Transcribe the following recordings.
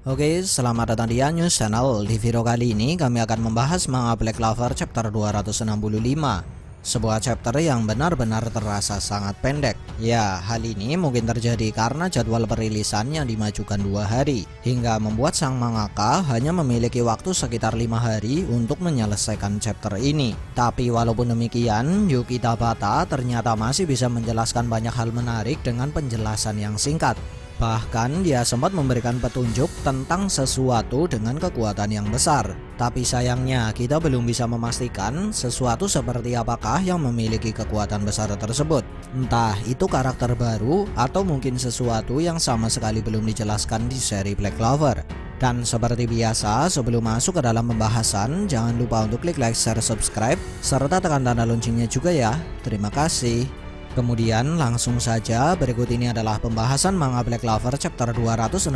Oke, selamat datang di News Channel. Di video kali ini kami akan membahas manga Black Clover chapter 265. Sebuah chapter yang benar-benar terasa sangat pendek. Ya, hal ini mungkin terjadi karena jadwal perilisan yang dimajukan 2 hari, hingga membuat sang mangaka hanya memiliki waktu sekitar 5 hari untuk menyelesaikan chapter ini. Tapi walaupun demikian, Yuki Tabata ternyata masih bisa menjelaskan banyak hal menarik dengan penjelasan yang singkat. Bahkan dia sempat memberikan petunjuk tentang sesuatu dengan kekuatan yang besar. Tapi sayangnya kita belum bisa memastikan sesuatu seperti apakah yang memiliki kekuatan besar tersebut. Entah itu karakter baru atau mungkin sesuatu yang sama sekali belum dijelaskan di seri Black Clover. Dan seperti biasa, sebelum masuk ke dalam pembahasan, jangan lupa untuk klik like, share, subscribe, serta tekan tanda loncengnya juga ya. Terima kasih. Kemudian langsung saja, berikut ini adalah pembahasan manga Black Clover chapter 265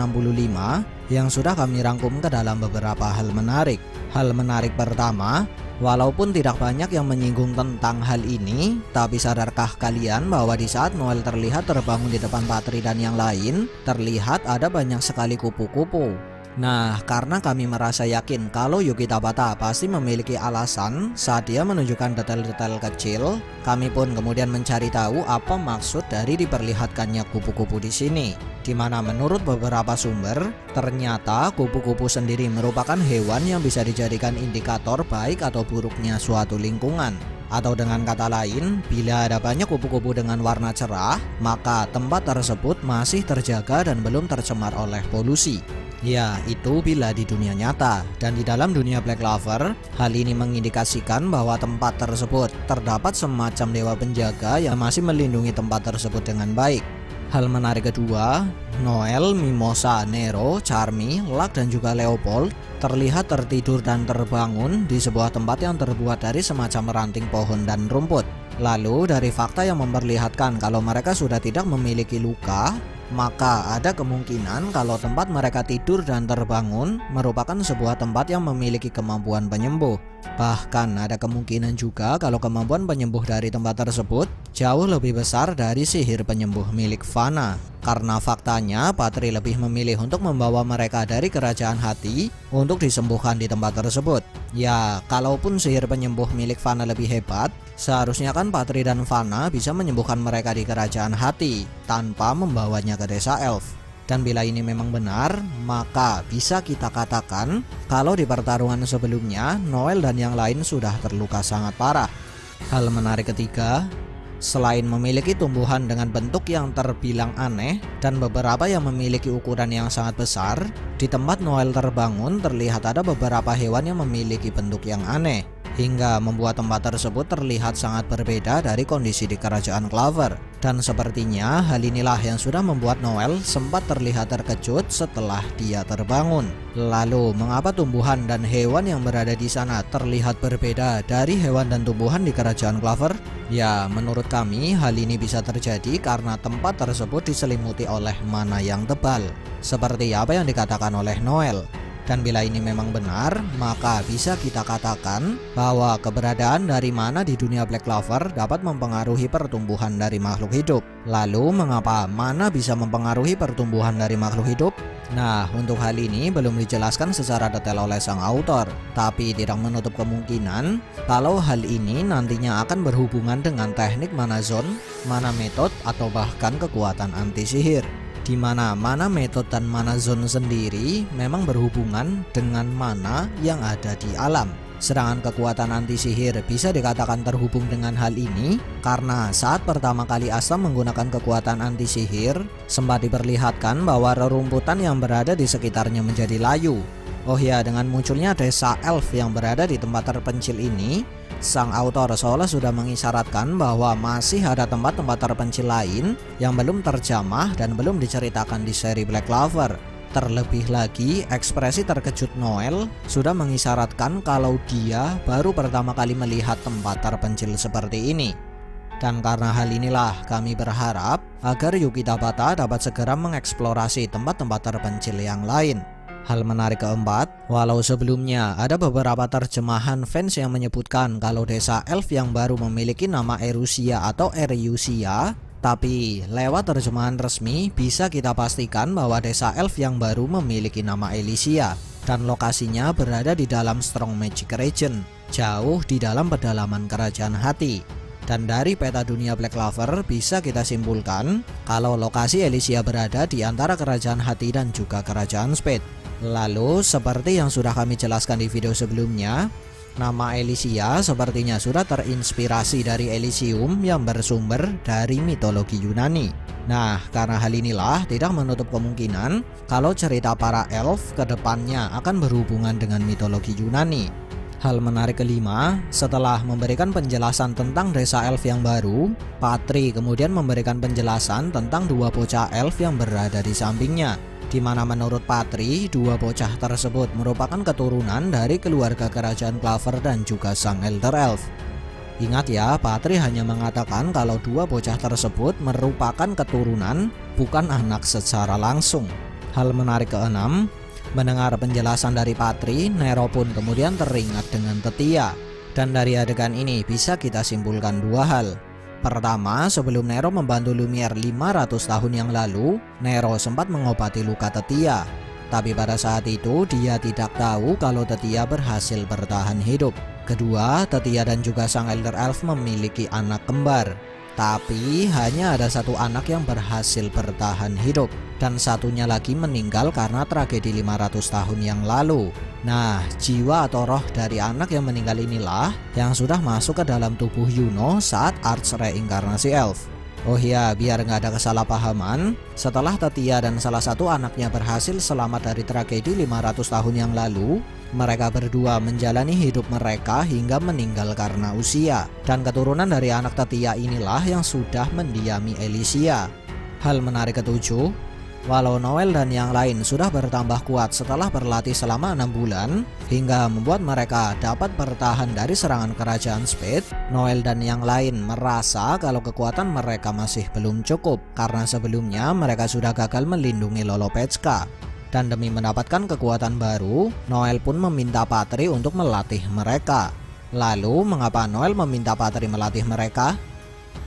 yang sudah kami rangkum ke dalam beberapa hal menarik. Hal menarik pertama, walaupun tidak banyak yang menyinggung tentang hal ini, tapi sadarkah kalian bahwa di saat Noel terlihat terbangun di depan Patri dan yang lain, terlihat ada banyak sekali kupu-kupu. Nah, karena kami merasa yakin kalau Yuki Tabata pasti memiliki alasan saat dia menunjukkan detail-detail kecil, kami pun kemudian mencari tahu apa maksud dari diperlihatkannya kupu-kupu di sini. Di mana menurut beberapa sumber, ternyata kupu-kupu sendiri merupakan hewan yang bisa dijadikan indikator baik atau buruknya suatu lingkungan. Atau dengan kata lain, bila ada banyak kupu-kupu dengan warna cerah, maka tempat tersebut masih terjaga dan belum tercemar oleh polusi. Ya, itu bila di dunia nyata. Dan di dalam dunia Black Clover, hal ini mengindikasikan bahwa tempat tersebut terdapat semacam dewa penjaga yang masih melindungi tempat tersebut dengan baik. Hal menarik kedua, Noel, Mimosa, Nero, Charmy, Luck dan juga Leopold terlihat tertidur dan terbangun di sebuah tempat yang terbuat dari semacam ranting pohon dan rumput. Lalu dari fakta yang memperlihatkan kalau mereka sudah tidak memiliki luka, maka ada kemungkinan kalau tempat mereka tidur dan terbangun merupakan sebuah tempat yang memiliki kemampuan penyembuh. Bahkan ada kemungkinan juga kalau kemampuan penyembuh dari tempat tersebut jauh lebih besar dari sihir penyembuh milik Fana. Karena faktanya Patri lebih memilih untuk membawa mereka dari kerajaan hati untuk disembuhkan di tempat tersebut. Ya, kalaupun sihir penyembuh milik Fana lebih hebat, seharusnya kan Patri dan Fana bisa menyembuhkan mereka di kerajaan hati tanpa membawanya ke desa elf. Dan bila ini memang benar, maka bisa kita katakan kalau di pertarungan sebelumnya Noel dan yang lain sudah terluka sangat parah. Hal menarik ketiga, selain memiliki tumbuhan dengan bentuk yang terbilang aneh dan beberapa yang memiliki ukuran yang sangat besar, di tempat Noel terbangun terlihat ada beberapa hewan yang memiliki bentuk yang aneh, hingga membuat tempat tersebut terlihat sangat berbeda dari kondisi di kerajaan Clover. Dan sepertinya hal inilah yang sudah membuat Noel sempat terlihat terkejut setelah dia terbangun. Lalu mengapa tumbuhan dan hewan yang berada di sana terlihat berbeda dari hewan dan tumbuhan di kerajaan Clover? Ya, menurut kami hal ini bisa terjadi karena tempat tersebut diselimuti oleh mana yang tebal, seperti apa yang dikatakan oleh Noel. Dan bila ini memang benar, maka bisa kita katakan bahwa keberadaan dari mana di dunia Black Clover dapat mempengaruhi pertumbuhan dari makhluk hidup. Lalu mengapa mana bisa mempengaruhi pertumbuhan dari makhluk hidup? Nah, untuk hal ini belum dijelaskan secara detail oleh sang autor, tapi tidak menutup kemungkinan kalau hal ini nantinya akan berhubungan dengan teknik mana zone, mana metode, atau bahkan kekuatan anti sihir. Di mana metode dan mana zone sendiri memang berhubungan dengan mana yang ada di alam. Sedangkan kekuatan anti sihir bisa dikatakan terhubung dengan hal ini karena saat pertama kali Asta menggunakan kekuatan anti sihir, sempat diperlihatkan bahwa rerumputan yang berada di sekitarnya menjadi layu. Oh ya, dengan munculnya desa elf yang berada di tempat terpencil ini, sang autor seolah sudah mengisyaratkan bahwa masih ada tempat-tempat terpencil lain yang belum terjamah dan belum diceritakan di seri Black Clover. Terlebih lagi, ekspresi terkejut Noel sudah mengisyaratkan kalau dia baru pertama kali melihat tempat terpencil seperti ini. Dan karena hal inilah kami berharap agar Yuki Tabata dapat segera mengeksplorasi tempat-tempat terpencil yang lain. Hal menarik keempat, walau sebelumnya ada beberapa terjemahan fans yang menyebutkan kalau desa elf yang baru memiliki nama Erusia atau Ereusia, Tapi lewat terjemahan resmi bisa kita pastikan bahwa desa elf yang baru memiliki nama Elysia dan lokasinya berada di dalam Strong Magic Region, jauh di dalam pedalaman kerajaan hati. Dan dari peta dunia Black Clover bisa kita simpulkan kalau lokasi Elysia berada di antara kerajaan hati dan juga kerajaan Spade. Lalu seperti yang sudah kami jelaskan di video sebelumnya, nama Elysia sepertinya sudah terinspirasi dari Elysium yang bersumber dari mitologi Yunani. Nah, karena hal inilah tidak menutup kemungkinan kalau cerita para elf ke depannya akan berhubungan dengan mitologi Yunani. Hal menarik kelima, setelah memberikan penjelasan tentang desa elf yang baru, Patri kemudian memberikan penjelasan tentang dua bocah elf yang berada di sampingnya, di mana menurut Patri, dua bocah tersebut merupakan keturunan dari keluarga kerajaan Clover dan juga sang Elder Elf. Ingat ya, Patri hanya mengatakan kalau dua bocah tersebut merupakan keturunan, bukan anak secara langsung. Hal menarik keenam, mendengar penjelasan dari Patri, Nero pun kemudian teringat dengan Tetia. Dan dari adegan ini bisa kita simpulkan dua hal. Pertama, sebelum Nero membantu Lumiere 500 tahun yang lalu, Nero sempat mengobati luka Tetia. Tapi pada saat itu dia tidak tahu kalau Tetia berhasil bertahan hidup. Kedua, Tetia dan juga sang Elder Elf memiliki anak kembar. Tapi hanya ada satu anak yang berhasil bertahan hidup, dan satunya lagi meninggal karena tragedi 500 tahun yang lalu. Nah, jiwa atau roh dari anak yang meninggal inilah yang sudah masuk ke dalam tubuh Yuno saat Arch reinkarnasi elf. Oh iya, biar nggak ada kesalahpahaman, setelah Tetia dan salah satu anaknya berhasil selamat dari tragedi 500 tahun yang lalu, mereka berdua menjalani hidup mereka hingga meninggal karena usia. Dan keturunan dari anak Tetia inilah yang sudah mendiami Elysia. Hal menarik ketujuh, walau Noel dan yang lain sudah bertambah kuat setelah berlatih selama 6 bulan hingga membuat mereka dapat bertahan dari serangan kerajaan Spade, Noel dan yang lain merasa kalau kekuatan mereka masih belum cukup karena sebelumnya mereka sudah gagal melindungi Lolopechka. Dan demi mendapatkan kekuatan baru, Noel pun meminta Patri untuk melatih mereka. Lalu mengapa Noel meminta Patri melatih mereka?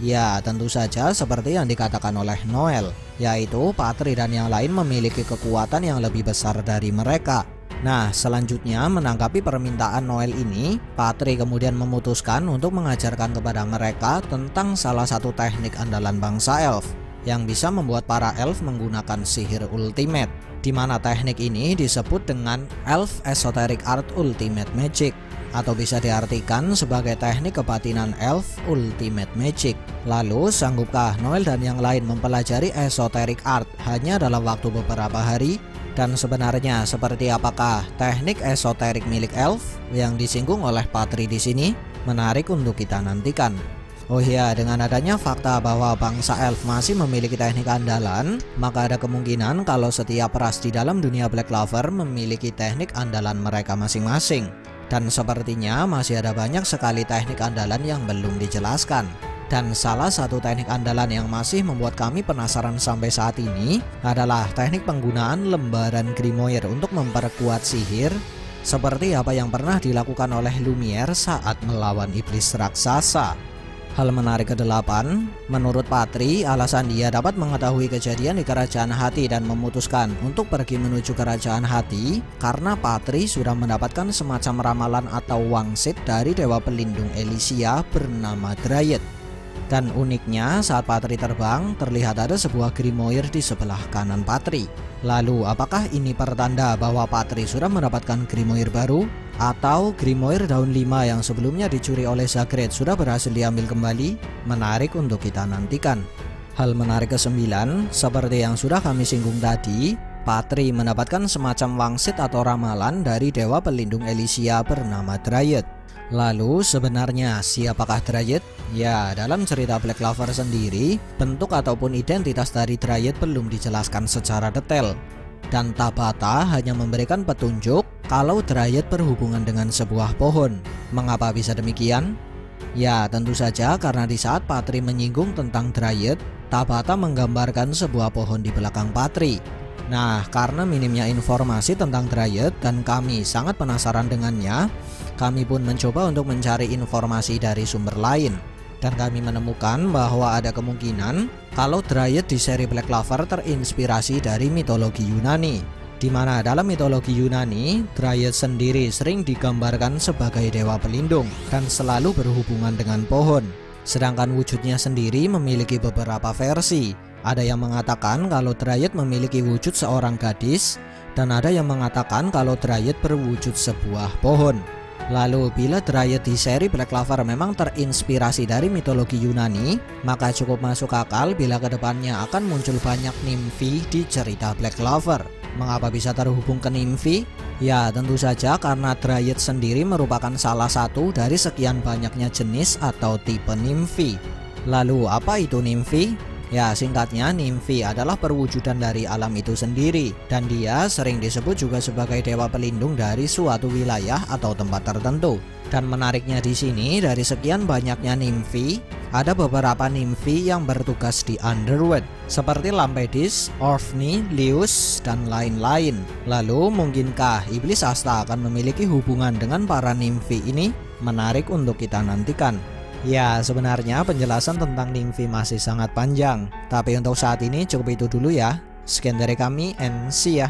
Ya, tentu saja seperti yang dikatakan oleh Noel, yaitu Patri dan yang lain memiliki kekuatan yang lebih besar dari mereka. Nah, selanjutnya menanggapi permintaan Noel ini, Patri kemudian memutuskan untuk mengajarkan kepada mereka tentang salah satu teknik andalan bangsa elf yang bisa membuat para elf menggunakan sihir ultimate, di mana teknik ini disebut dengan Elf Esoteric Art Ultimate Magic, atau bisa diartikan sebagai teknik kebatinan elf ultimate magic. Lalu sanggupkah Noel dan yang lain mempelajari esoteric art hanya dalam waktu beberapa hari? Dan sebenarnya seperti apakah teknik esoterik milik elf yang disinggung oleh Patri di sini? Menarik untuk kita nantikan. Oh iya, dengan adanya fakta bahwa bangsa elf masih memiliki teknik andalan, maka ada kemungkinan kalau setiap ras di dalam dunia Black Clover memiliki teknik andalan mereka masing-masing. Dan sepertinya masih ada banyak sekali teknik andalan yang belum dijelaskan. Dan salah satu teknik andalan yang masih membuat kami penasaran sampai saat ini adalah teknik penggunaan lembaran Grimoire untuk memperkuat sihir, seperti apa yang pernah dilakukan oleh Lumiere saat melawan iblis raksasa. Hal menarik ke-8, menurut Patri, alasan dia dapat mengetahui kejadian di kerajaan hati dan memutuskan untuk pergi menuju kerajaan hati karena Patri sudah mendapatkan semacam ramalan atau wangsit dari dewa pelindung Elysia bernama Dryad. Dan uniknya saat Patri terbang, terlihat ada sebuah Grimoire di sebelah kanan Patri. Lalu apakah ini pertanda bahwa Patri sudah mendapatkan Grimoire baru? Atau Grimoire daun 5 yang sebelumnya dicuri oleh Zagreus sudah berhasil diambil kembali? Menarik untuk kita nantikan. Hal menarik ke-9, seperti yang sudah kami singgung tadi, Patri mendapatkan semacam wangsit atau ramalan dari dewa pelindung Elysia bernama Dryad. Lalu sebenarnya siapakah Dryad? Ya, dalam cerita Black Clover sendiri, bentuk ataupun identitas dari Dryad belum dijelaskan secara detail. Dan Tabata hanya memberikan petunjuk kalau Dryad berhubungan dengan sebuah pohon. Mengapa bisa demikian? Ya, tentu saja karena di saat Patri menyinggung tentang Dryad, Tabata menggambarkan sebuah pohon di belakang Patri. Nah, karena minimnya informasi tentang Dryad dan kami sangat penasaran dengannya, kami pun mencoba untuk mencari informasi dari sumber lain. Dan kami menemukan bahwa ada kemungkinan kalau Dryad di seri Black Clover terinspirasi dari mitologi Yunani, di mana dalam mitologi Yunani, Dryad sendiri sering digambarkan sebagai dewa pelindung dan selalu berhubungan dengan pohon. Sedangkan wujudnya sendiri memiliki beberapa versi. Ada yang mengatakan kalau Dryad memiliki wujud seorang gadis, dan ada yang mengatakan kalau Dryad berwujud sebuah pohon. Lalu bila Dryad di seri Black Clover memang terinspirasi dari mitologi Yunani, maka cukup masuk akal bila kedepannya akan muncul banyak nimfi di cerita Black Clover. Mengapa bisa terhubung ke nimfi? Ya tentu saja karena Dryad sendiri merupakan salah satu dari sekian banyaknya jenis atau tipe nimfi. Lalu apa itu nimfi? Ya singkatnya, nimfi adalah perwujudan dari alam itu sendiri, dan dia sering disebut juga sebagai dewa pelindung dari suatu wilayah atau tempat tertentu. Dan menariknya di sini, dari sekian banyaknya nimfi, ada beberapa nimfi yang bertugas di Underworld, seperti Lampedis, Orphni, Lius, dan lain-lain. Lalu mungkinkah Iblis Asta akan memiliki hubungan dengan para nimfi ini? Menarik untuk kita nantikan. Ya sebenarnya penjelasan tentang nimfi masih sangat panjang, tapi untuk saat ini cukup itu dulu ya. Sekian dari kami and see ya.